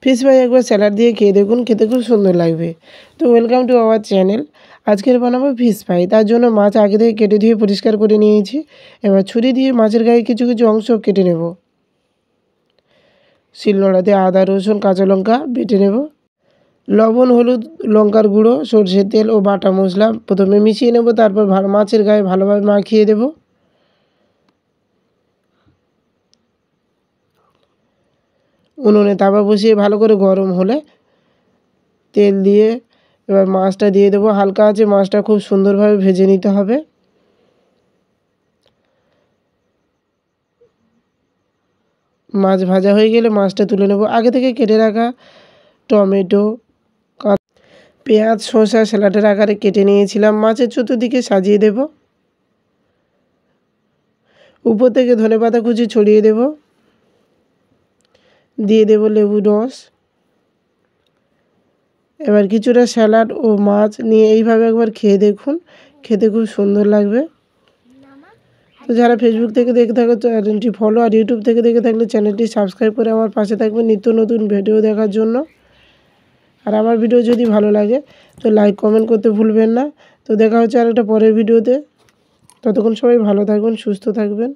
Fish fry একবার salad দিয়ে খেয়ে দেখুন, খেতে খুব সুন্দর লাগবে। তো ওয়েলকাম টু আওয়ার চ্যানেল। আজকের বানাবো ফিশ ফ্রাই। তার জন্য মাছ আগে থেকে কেটে ধুয়ে পরিষ্কার করে নিয়েছি। এবার ছুরি দিয়ে মাছের গায়ে কিছু কিছু অংশ কেটে নেব। শিলনোড়াতে আদা, রসুন, কাঁচা লঙ্কা বেটে নেব। লবণ, হলুদ, লঙ্কার গুঁড়ো, সরষের তেল ও বাটা মশলা প্রথমে মিশিয়ে নেব, তারপর মাছের গায়ে ভালোভাবে মাখিয়ে দেব। উনুনে তাওয়া বসিয়ে ভালো করে গরম হলে তেল দিয়ে এবার মাছটা দিয়ে দেবো। হালকা আঁচে মাছটা খুব সুন্দরভাবে ভেজে নিতে হবে। মাছ ভাজা হয়ে গেলে মাছটা তুলে নেব। আগে থেকে কেটে রাখা টমেটো, পেঁয়াজ, শসা স্যালাডের আকারে কেটে নিয়েছিলাম, মাছের চতুর্দিকে সাজিয়ে দেব। উপর থেকে ধনেপাতা কুচি ছড়িয়ে দেব। দিয়ে দেব লেবু রস। এবার কিছুটা স্যালাড ও মাছ নিয়ে এইভাবে একবার খেয়ে দেখুন, খেতে খুব সুন্দর লাগবে। তো যারা ফেসবুক থেকে দেখে থাকো চ্যানেলটি ফলো, আর ইউটিউব থেকে দেখে থাকলে চ্যানেলটি সাবস্ক্রাইব করে আমার পাশে থাকবে নিত্য নতুন ভিডিও দেখার জন্য। আর আমার ভিডিও যদি ভালো লাগে তো লাইক কমেন্ট করতে ভুলবেন না। তো দেখা হচ্ছে আর একটা পরের ভিডিওতে। ততক্ষণ সবাই ভালো থাকবেন, সুস্থ থাকবেন।